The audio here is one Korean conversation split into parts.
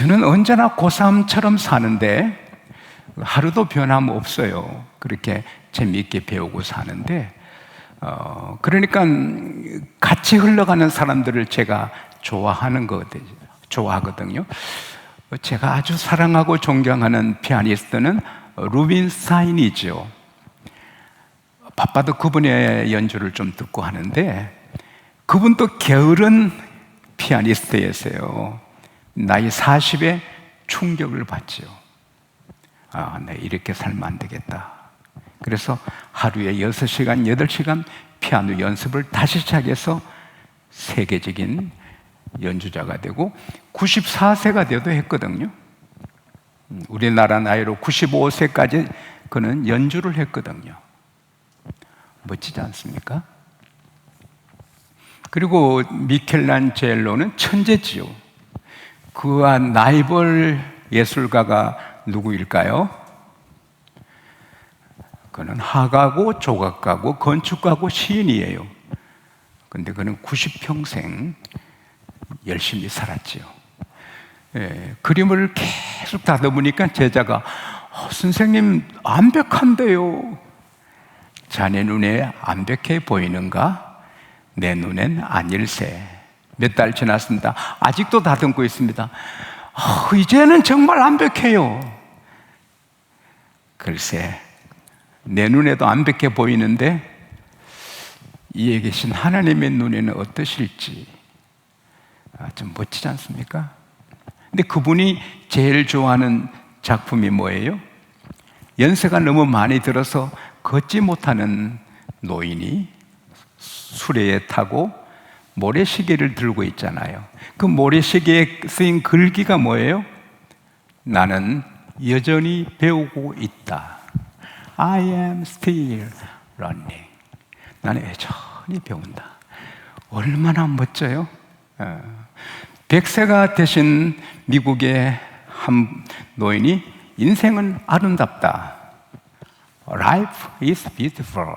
저는 언제나 고3처럼 사는데 하루도 변함없어요. 그렇게 재미있게 배우고 사는데 그러니까 같이 흘러가는 사람들을 제가 좋아하거든요. 제가 아주 사랑하고 존경하는 피아니스트는 루빈스타인이죠. 바빠도 그분의 연주를 좀 듣고 하는데, 그분도 게으른 피아니스트였어요. 나이 40에 충격을 받죠. 네, 이렇게 살면 안 되겠다. 그래서 하루에 6시간, 8시간 피아노 연습을 다시 시작해서 세계적인 연주자가 되고 94세가 돼도 했거든요. 우리나라 나이로 95세까지 그는 연주를 했거든요. 멋지지 않습니까? 그리고 미켈란젤로는 천재지요. 그와 라이벌 예술가가 누구일까요? 그는 화가고 조각가고 건축가고 시인이에요. 근데 그는 90평생 열심히 살았지요. 그림을 계속 다듬으니까 제자가 선생님 완벽한데요. 자네 눈에 완벽해 보이는가? 내 눈엔 아닐세. 몇 달 지났습니다. 아직도 다듬고 있습니다. 이제는 정말 완벽해요. 글쎄, 내 눈에도 완벽해 보이는데 이에 계신 하나님의 눈에는 어떠실지. 좀 멋지지 않습니까? 근데 그분이 제일 좋아하는 작품이 뭐예요? 연세가 너무 많이 들어서 걷지 못하는 노인이 수레에 타고 모래시계를 들고 있잖아요. 그 모래시계에 쓰인 글귀가 뭐예요? 나는 여전히 배우고 있다. I am still learning. 나는 여전히 배운다. 얼마나 멋져요? 100세가 되신 미국의 한 노인이 인생은 아름답다. Life is beautiful.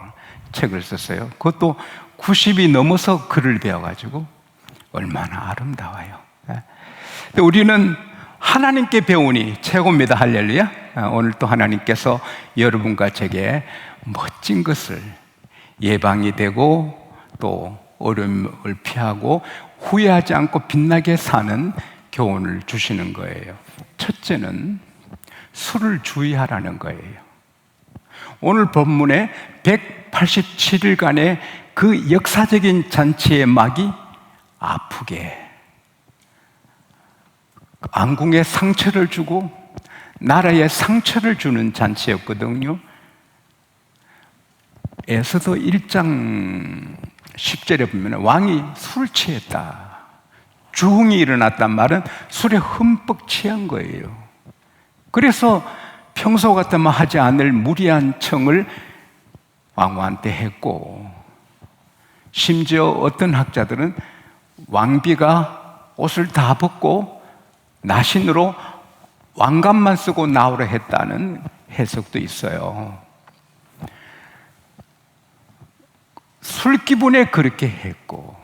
책을 썼어요. 그것도 90이 넘어서 글을 배워가지고 얼마나 아름다워요. 근데 우리는 하나님께 배우니 최고입니다. 할렐루야. 오늘 또 하나님께서 여러분과 제게 멋진 것을 예방이 되고 또 어려움을 피하고 후회하지 않고 빛나게 사는 교훈을 주시는 거예요. 첫째는 술을 주의하라는 거예요. 오늘 본문에 187일간의 그 역사적인 잔치의 막이 아프게 왕궁에 상처를 주고 나라에 상처를 주는 잔치였거든요. 에스더 1장 10절에 보면 왕이 술 취했다. 주흥이 일어났단 말은 술에 흠뻑 취한 거예요. 그래서 평소 같으면 하지 않을 무리한 청을 왕후한테 했고, 심지어 어떤 학자들은 왕비가 옷을 다 벗고 나신으로 왕관만 쓰고 나오려 했다는 해석도 있어요. 술 기분에 그렇게 했고,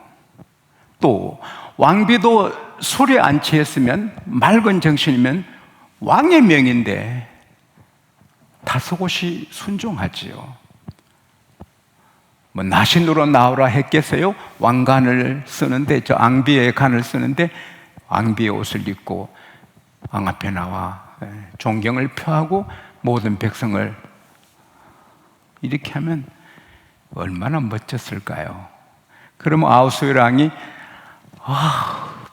또 왕비도 술에 안 취했으면, 맑은 정신이면 왕의 명인데 다소곳이 순종하지요. 나신으로 나오라 했겠어요? 왕관을 쓰는데, 저 앙비의 관을 쓰는데 앙비의 옷을 입고 왕 앞에 나와 존경을 표하고 모든 백성을 이렇게 하면 얼마나 멋졌을까요? 그러면 아하수에로 왕이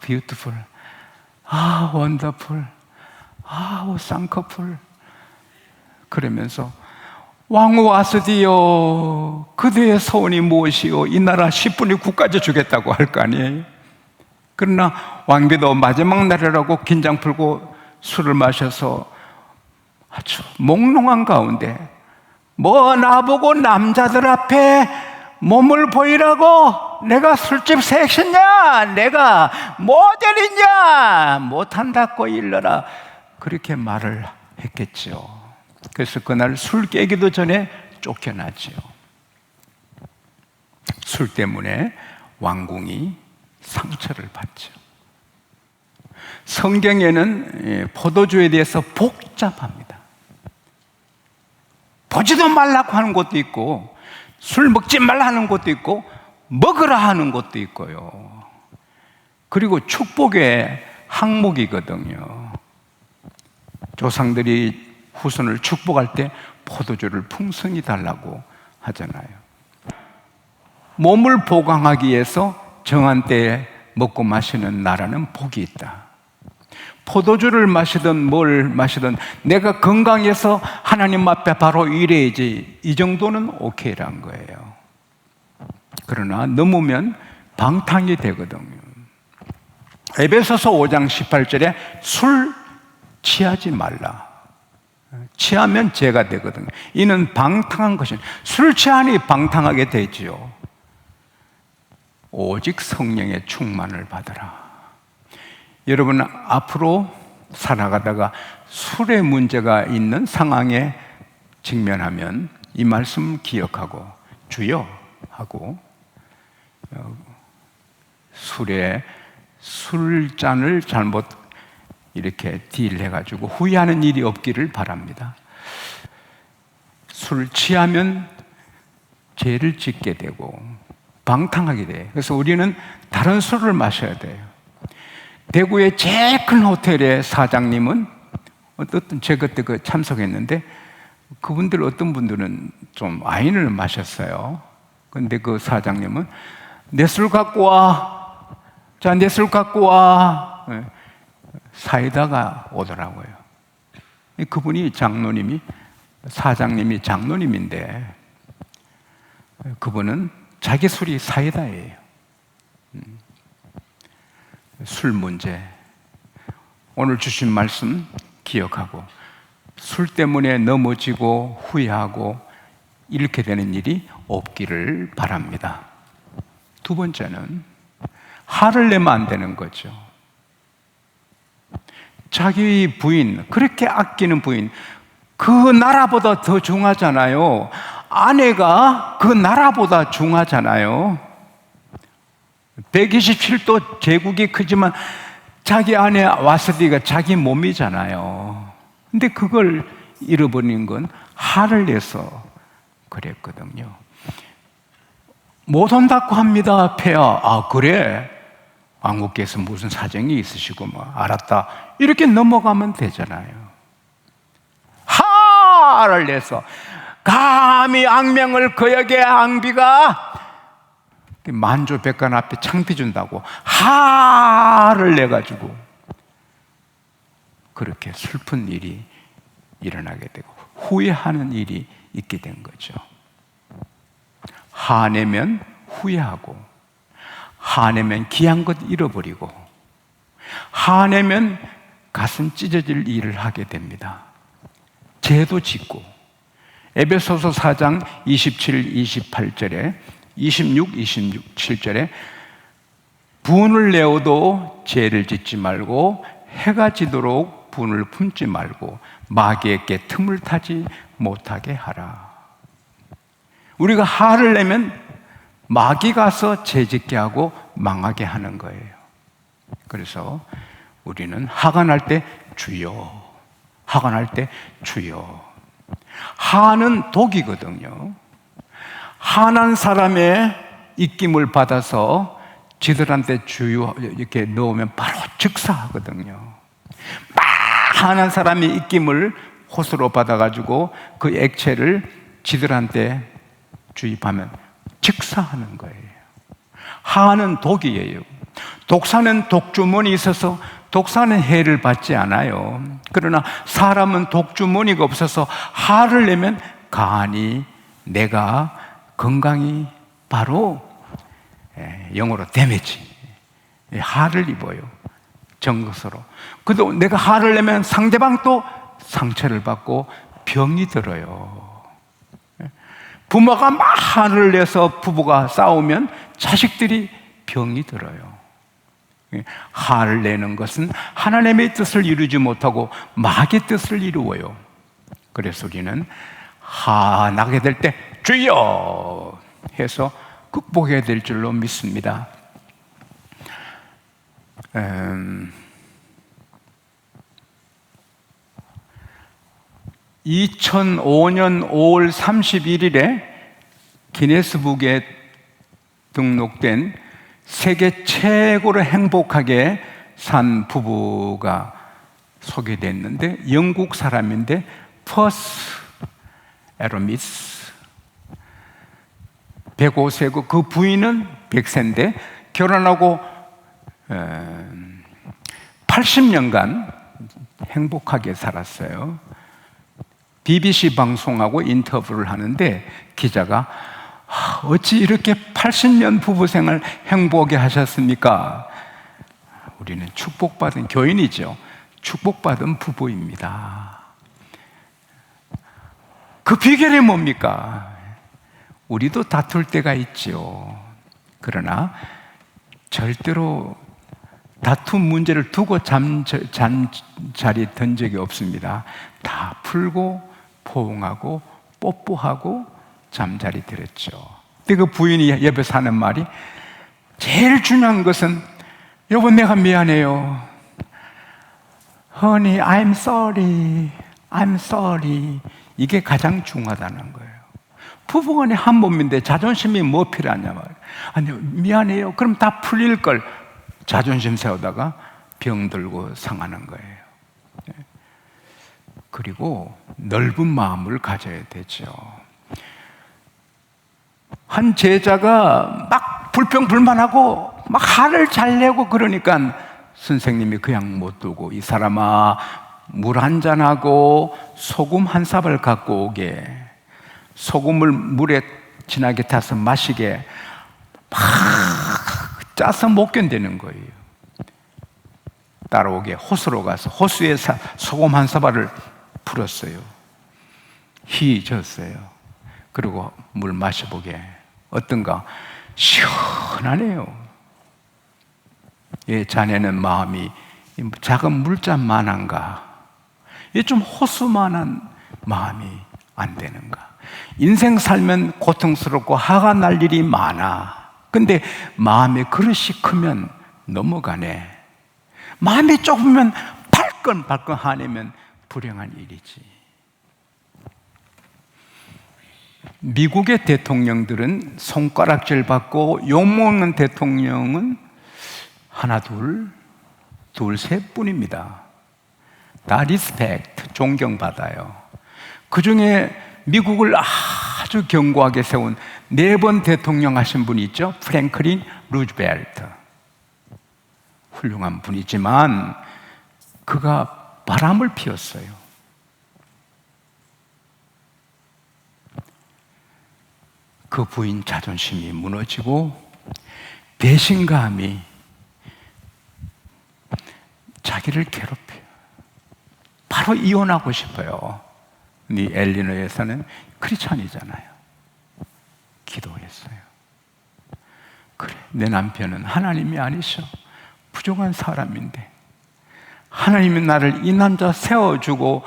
beautiful, wonderful, 쌍꺼풀 그러면서 왕후 아스디여, 그대의 소원이 무엇이요? 이 나라 10분의 9까지 주겠다고 할 거 아니에요? 그러나 왕비도 마지막 날이라고 긴장 풀고 술을 마셔서 아주 몽롱한 가운데 나보고 남자들 앞에 몸을 보이라고 내가 술집 섹시냐? 내가 모델이냐? 못한다고 일러라. 그렇게 말을 했겠죠. 그래서 그날 술 깨기도 전에 쫓겨나지요. 술 때문에 왕궁이 상처를 받죠. 성경에는 포도주에 대해서 복잡합니다. 보지도 말라고 하는 것도 있고, 술 먹지 말라 하는 것도 있고, 먹으라 하는 것도 있고요. 그리고 축복의 항목이거든요. 조상들이 후손을 축복할 때 포도주를 풍성히 달라고 하잖아요. 몸을 보강하기 위해서 정한 때에 먹고 마시는 나라는 복이 있다. 포도주를 마시든 뭘 마시든 내가 건강해서 하나님 앞에 바로 이래야지, 이 정도는 오케이란 거예요. 그러나 넘으면 방탕이 되거든요. 에베소서 5장 18절에 술 취하지 말라. 취하면 죄가 되거든요. 이는 방탕한 것입니다. 술 취하니 방탕하게 되지요. 오직 성령의 충만을 받으라. 여러분, 앞으로 살아가다가 술의 문제가 있는 상황에 직면하면 이 말씀 기억하고 주여 하고 술잔을 잘못 이렇게 딜해가지고 후회하는 일이 없기를 바랍니다. 술 취하면 죄를 짓게 되고 방탕하게 돼요. 그래서 우리는 다른 술을 마셔야 돼요. 대구의 제일 큰 호텔의 사장님은 제가 그때 참석했는데, 그분들 어떤 분들은 좀 와인을 마셨어요. 근데 그 사장님은 내 술 갖고 와. 자, 내 술 갖고 와. 사이다가 오더라고요. 그분이 사장님이 장로님인데, 그분은 자기 술이 사이다예요. 술 문제, 오늘 주신 말씀 기억하고 술 때문에 넘어지고 후회하고 이렇게 되는 일이 없기를 바랍니다. 두 번째는 화를 내면 안 되는 거죠. 자기 부인, 그렇게 아끼는 부인, 그 나라보다 더 중하잖아요. 아내가 그 나라보다 중하잖아요. 127도 제국이 크지만 자기 아내 와스디가 자기 몸이잖아요. 근데 그걸 잃어버린 건 화를 내서 그랬거든요. 못 온다고 합니다, 폐하. 아, 그래? 왕국께서 무슨 사정이 있으시고 뭐 알았다, 이렇게 넘어가면 되잖아요. 화를 내서 감히 악명을 거역의 앙비가 만조백관 앞에 창피 준다고 화를 내가지고 그렇게 슬픈 일이 일어나게 되고 후회하는 일이 있게 된 거죠. 화내면 후회하고, 화내면 귀한 것 잃어버리고, 화내면 가슴 찢어질 일을 하게 됩니다. 죄도 짓고. 에베소서 4장 27, 28절에 26, 27절에 분을 내어도 죄를 짓지 말고 해가 지도록 분을 품지 말고 마귀에게 틈을 타지 못하게 하라. 우리가 화를 내면 마귀 가서 죄짓게 하고 망하게 하는 거예요. 그래서 우리는 화가 날 때 주여, 화가 날 때 주여. 화는 독이거든요. 화난 사람의 입김을 받아서 지들한테 주여 이렇게 넣으면 바로 즉사하거든요. 막 화난 사람의 입김을 호수로 받아가지고 그 액체를 지들한테 주입하면 즉사하는 거예요. 화는 독이에요. 독사는 독주머니 있어서 독사는 해를 받지 않아요. 그러나 사람은 독주머니가 없어서 화를 내면 간이, 내가 건강이 바로 영어로 데미지, 화를 입어요. 정것으로. 그래도 내가 화를 내면 상대방도 상처를 받고 병이 들어요. 부모가 막 화를 내서 부부가 싸우면 자식들이 병이 들어요. 화를 내는 것은 하나님의 뜻을 이루지 못하고 마귀의 뜻을 이루어요. 그래서 우리는 화나게 될 때 주여 해서 극복해야 될 줄로 믿습니다. 2005년 5월 31일에 기네스북에 등록된 세계 최고로 행복하게 산 부부가 소개됐는데, 영국 사람인데 퍼스 에러미스 105세고 그 부인은 100세인데 결혼하고 80년간 행복하게 살았어요. BBC 방송하고 인터뷰를 하는데 기자가 어찌 이렇게 80년 부부생활 행복하게 하셨습니까? 우리는 축복받은 교인이죠. 축복받은 부부입니다. 그 비결이 뭡니까? 우리도 다툴 때가 있죠. 그러나 절대로 다툰 문제를 두고 잠자리 든 적이 없습니다. 다 풀고 포옹하고 뽀뽀하고 잠자리 들었죠. 근데 그 부인이 옆에서 하는 말이, 제일 중요한 것은 여보 내가 미안해요. Honey, I'm sorry. I'm sorry. 이게 가장 중요하다는 거예요. 부부간에 한 몸인데 자존심이 뭐 필요하냐 말이에요. 아니 미안해요. 그럼 다 풀릴 걸. 자존심 세우다가 병들고 상하는 거예요. 그리고 넓은 마음을 가져야 되죠. 한 제자가 막 불평불만하고 막 화를 잘 내고 그러니까 선생님이 그냥 못 두고, 이 사람아 물 한 잔하고 소금 한 사발 갖고 오게, 소금을 물에 진하게 타서 마시게, 막 짜서 못 견디는 거예요. 따라오게 호수로 가서 호수에 소금 한 사발을 풀었어요. 희졌어요. 그리고 물 마셔보게. 어떤가? 시원하네요. 예, 자네는 마음이 작은 물잔만한가? 이게 좀 호수만한 마음이 안 되는가? 인생 살면 고통스럽고 화가 날 일이 많아. 근데 마음의 그릇이 크면 넘어가네. 마음이 좁으면 발끈발끈 화내면 불행한 일이지. 미국의 대통령들은 손가락질 받고 욕먹는 대통령은 하나, 둘, 셋 뿐입니다. 다 리스펙트, 존경받아요. 그 중에 미국을 아주 견고하게 세운 4번 대통령 하신 분이 있죠. 프랭클린 루즈벨트. 훌륭한 분이지만 그가 바람을 피웠어요. 그 부인 자존심이 무너지고 배신감이 자기를 괴롭혀요. 바로 이혼하고 싶어요. 네 엘리너 여사는 크리스찬이잖아요. 기도했어요. 그래, 내 남편은 하나님이 아니셔. 부족한 사람인데 하나님이 나를 이 남자 세워주고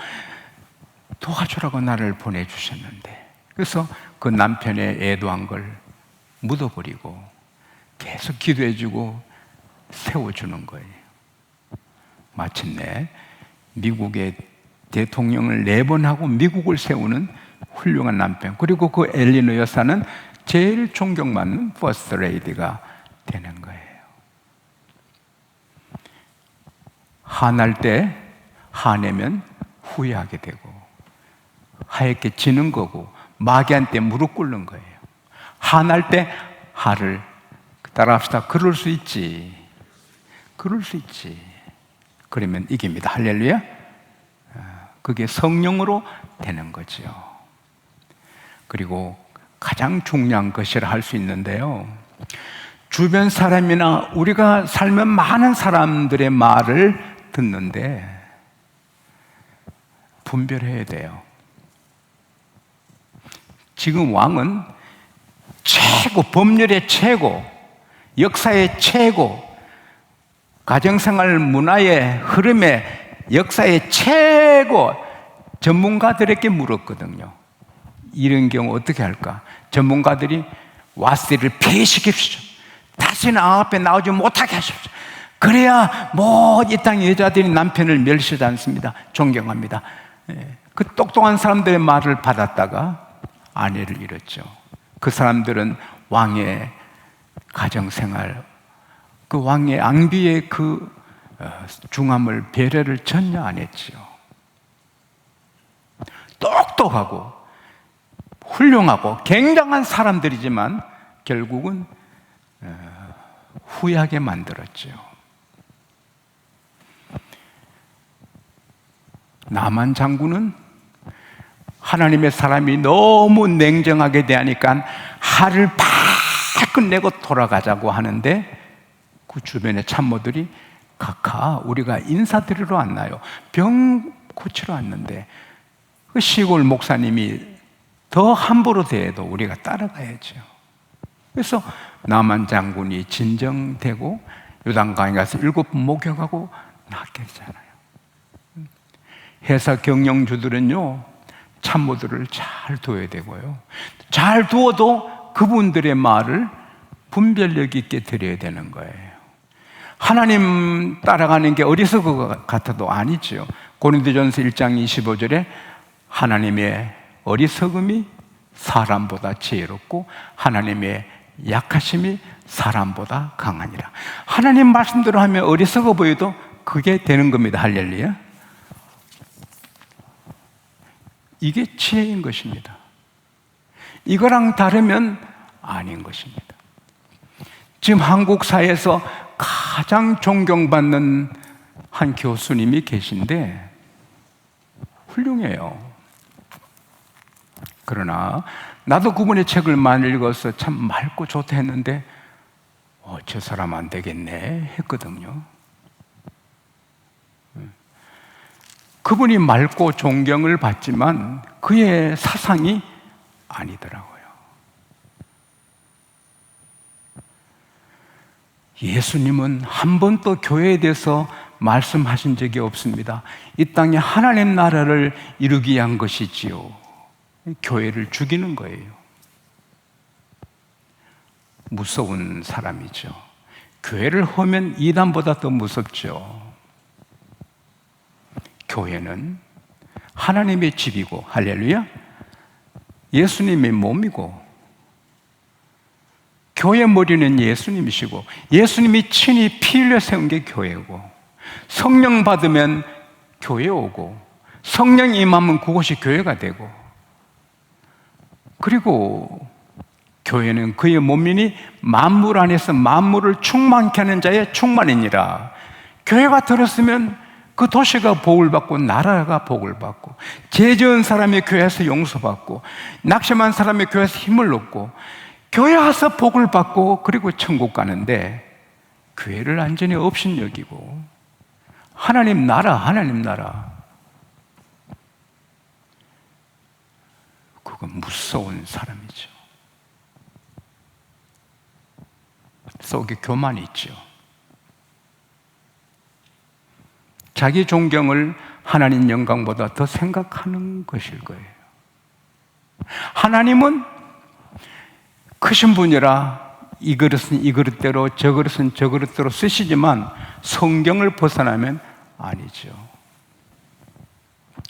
도와주라고 나를 보내주셨는데, 그래서 그 남편의 애도한 걸 묻어버리고 계속 기도해주고 세워주는 거예요. 마침내 미국의 대통령을 4번 하고 미국을 세우는 훌륭한 남편, 그리고 그 엘리너 여사는 제일 존경받는 퍼스트 레이디가 되는 거예요. 화날 때 화내면 후회하게 되고 하얗게 지는 거고 마귀한테 무릎 꿇는 거예요. 화날 때 화를 따라합시다. 그럴 수 있지. 그럴 수 있지. 그러면 이깁니다. 할렐루야. 그게 성령으로 되는 거죠. 그리고 가장 중요한 것이라 할 수 있는데요, 주변 사람이나 우리가 살면 많은 사람들의 말을 듣는데 분별해야 돼요. 지금 왕은 최고, 법률의 최고, 역사의 최고, 가정생활 문화의 흐름의 역사의 최고 전문가들에게 물었거든요. 이런 경우 어떻게 할까? 전문가들이 와스를 폐시킵시오. 다시는 앞에 나오지 못하게 하십시오. 그래야 이 땅 여자들이 남편을 멸시하지 않습니다. 존경합니다. 그 똑똑한 사람들의 말을 받았다가 아내를 잃었죠. 그 사람들은 왕의 가정생활, 그 왕의 앙비의 그 중함을, 배려를 전혀 안 했지요. 똑똑하고 훌륭하고 굉장한 사람들이지만 결국은 후회하게 만들었죠. 나만 장군은 하나님의 사람이 너무 냉정하게 대하니까 화를 팍 끝내고 돌아가자고 하는데 그 주변의 참모들이 각하 우리가 인사드리러 왔나요? 병 고치러 왔는데 그 시골 목사님이 더 함부로 대해도 우리가 따라가야죠. 그래서 나만 장군이 진정되고 요단강에 가서 7번 목욕하고 낫게 되잖아요. 회사 경영주들은요, 참모들을 잘 둬야 되고요. 잘 두어도 그분들의 말을 분별력 있게 드려야 되는 거예요. 하나님 따라가는 게 어리석은 것 같아도 아니죠. 고린도전서 1장 25절에 하나님의 어리석음이 사람보다 지혜롭고 하나님의 약하심이 사람보다 강하니라. 하나님 말씀대로 하면 어리석어 보여도 그게 되는 겁니다. 할렐루야. 이게 지혜인 것입니다. 이거랑 다르면 아닌 것입니다. 지금 한국 사회에서 가장 존경받는 한 교수님이 계신데 훌륭해요. 그러나 나도 그분의 책을 많이 읽어서 참 맑고 좋다 했는데 저 사람 안 되겠네 했거든요. 그분이 맑고 존경을 받지만 그의 사상이 아니더라고요. 예수님은 한 번도 교회에 대해서 말씀하신 적이 없습니다. 이 땅에 하나님 나라를 이루기 위한 것이지요. 교회를 죽이는 거예요. 무서운 사람이죠. 교회를 허면 이단보다 더 무섭죠. 교회는 하나님의 집이고, 할렐루야, 예수님의 몸이고, 교회 머리는 예수님이시고, 예수님이 친히 피 흘려 세운 게 교회고, 성령 받으면 교회 오고, 성령 임하면 그곳이 교회가 되고, 그리고 교회는 그의 몸이니 만물 안에서 만물을 충만케 하는 자의 충만이니라. 교회가 들었으면 그 도시가 복을 받고 나라가 복을 받고 죄 지은 사람이 교회에서 용서받고 낙심한 사람이 교회에서 힘을 얻고 교회 와서 복을 받고 그리고 천국 가는데 교회를 완전히 업신여기고 하나님 나라 그건 무서운 사람이죠. 속에 교만이 있죠. 자기 존경을 하나님 영광보다 더 생각하는 것일 거예요. 하나님은 크신 분이라 이 그릇은 이 그릇대로 저 그릇은 저 그릇대로 쓰시지만 성경을 벗어나면 아니죠.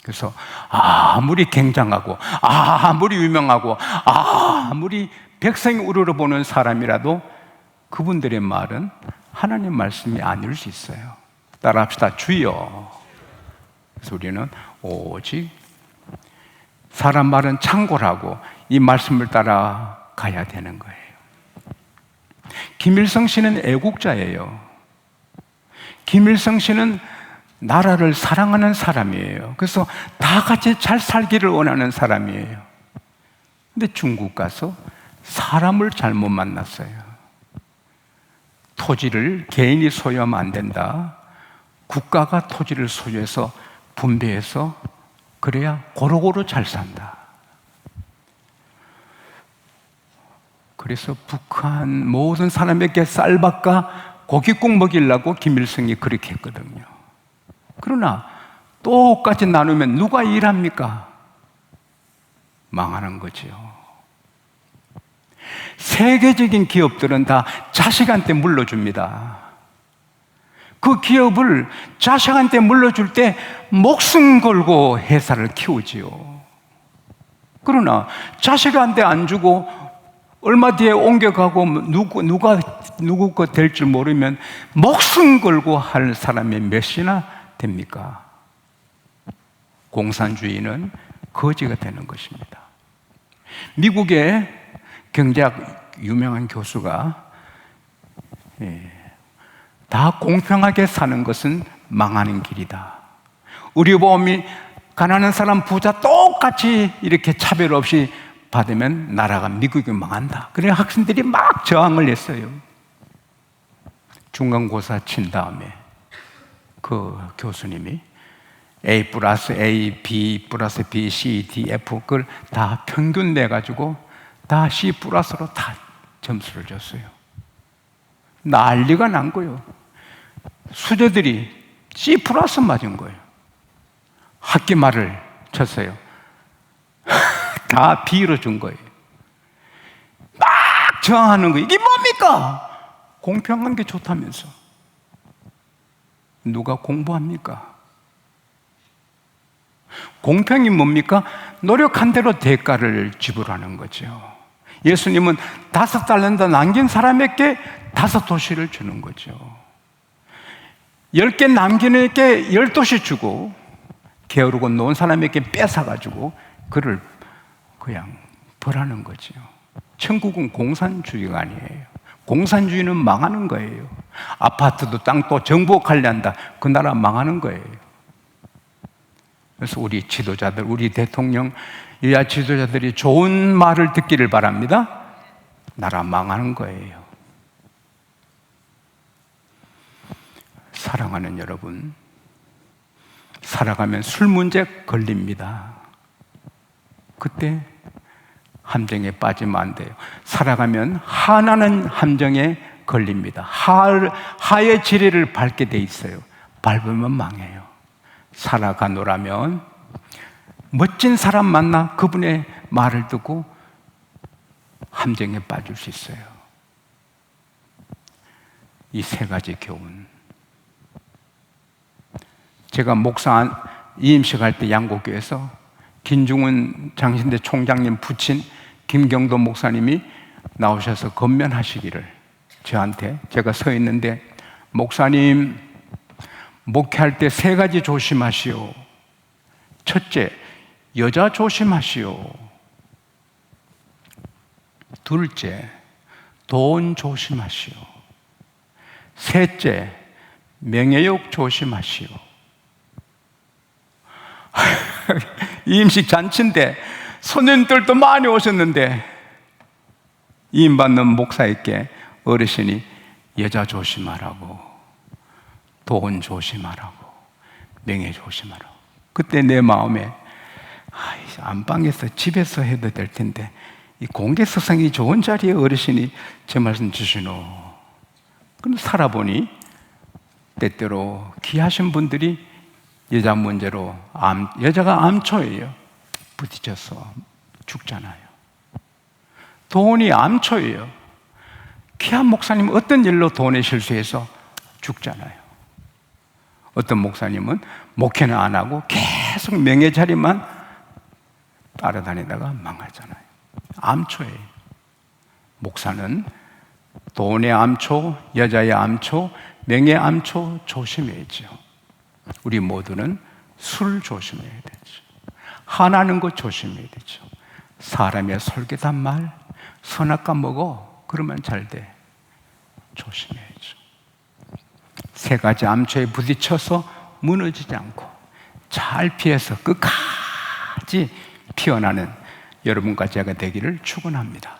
그래서 아무리 굉장하고 아무리 유명하고 아무리 백성이 우러러보는 사람이라도 그분들의 말은 하나님 말씀이 아닐 수 있어요. 따라합시다. 주여. 그래서 우리는 오직 사람 말은 창고라고 이 말씀을 따라가야 되는 거예요. 김일성 씨는 애국자예요. 김일성 씨는 나라를 사랑하는 사람이에요. 그래서 다 같이 잘 살기를 원하는 사람이에요. 근데 중국 가서 사람을 잘못 만났어요. 토지를 개인이 소유하면 안 된다. 국가가 토지를 소유해서 분배해서 그래야 고루고루 잘 산다. 그래서 북한 모든 사람에게 쌀밥과 고깃국 먹이려고 김일성이 그렇게 했거든요. 그러나 똑같이 나누면 누가 일합니까? 망하는 거죠. 세계적인 기업들은 다 자식한테 물려줍니다. 그 기업을 자식한테 물려줄 때 목숨 걸고 회사를 키우지요. 그러나 자식한테 안 주고 얼마 뒤에 옮겨가고 누구 거 될 줄 모르면 목숨 걸고 할 사람이 몇이나 됩니까? 공산주의는 거지가 되는 것입니다. 미국의 경제학 유명한 교수가 다 공평하게 사는 것은 망하는 길이다. 의료보험이 가난한 사람, 부자 똑같이 이렇게 차별 없이 받으면 나라가, 미국이 망한다. 그래 학생들이 막 저항을 했어요. 중간고사 친 다음에 그 교수님이 A 플러스 A, B 플러스 B, C, D, F 그걸 다 평균 내가지고 다 C 플러스로 다 점수를 줬어요. 난리가 난 거예요. 수재들이 C 플러스 맞은 거예요. 학기 말을 쳤어요. 다 B로 준 거예요. 막 저항하는 거예요. 이게 뭡니까? 공평한 게 좋다면서. 누가 공부합니까? 공평이 뭡니까? 노력한 대로 대가를 지불하는 거죠. 예수님은 5달란트 남긴 사람에게 5도시를 주는 거죠. 10개 남긴 에게 10도시 주고 게으르고 놓은 사람에게 뺏어가지고 그를 그냥 벌하는 거죠. 천국은 공산주의가 아니에요. 공산주의는 망하는 거예요. 아파트도 땅도 정부 관리한다. 그 나라 망하는 거예요. 그래서 우리 지도자들, 우리 대통령, 여야 지도자들이 좋은 말을 듣기를 바랍니다. 나라 망하는 거예요. 사랑하는 여러분, 살아가면 술 문제 걸립니다. 그때 함정에 빠지면 안 돼요. 살아가면 화나는 함정에 걸립니다. 하의 지뢰를 밟게 돼 있어요. 밟으면 망해요. 살아가노라면 멋진 사람 만나 그분의 말을 듣고 함정에 빠질 수 있어요. 이 세 가지 교훈. 제가 목사 이임식 할 때 양곡교에서 김중훈 장신대 총장님 부친 김경도 목사님이 나오셔서 건면하시기를 저한테, 제가 서 있는데, 목사님 목회할 때 3가지 조심하시오. 첫째, 여자 조심하시오. 둘째, 돈 조심하시오. 셋째, 명예욕 조심하시오. 이임식 잔치인데 손님들도 많이 오셨는데 이임받는 목사에게 어르신이 여자 조심하라고, 돈 조심하라고, 명예 조심하라고. 그때 내 마음에 안방에서 집에서 해도 될 텐데 이 공개석상이 좋은 자리에 어르신이 제 말씀 주시노. 그럼 살아보니 때때로 귀하신 분들이 여자 문제로 여자가 암초예요. 부딪혀서 죽잖아요. 돈이 암초예요. 귀한 목사님 어떤 일로 돈에 실수해서 죽잖아요. 어떤 목사님은 목회는 안 하고 계속 명예 자리만 따라다니다가 망하잖아요. 암초예요. 목사는 돈의 암초, 여자의 암초, 명예 암초 조심해야죠. 우리 모두는 술 조심해야 되죠. 화나는 거 조심해야 되죠. 사람의 솔깃한 말, 선악과 먹어, 그러면 잘 돼. 조심해야죠. 3가지 암초에 부딪혀서 무너지지 않고 잘 피해서 끝까지 피어나는 여러분과 제가 되기를 축원합니다.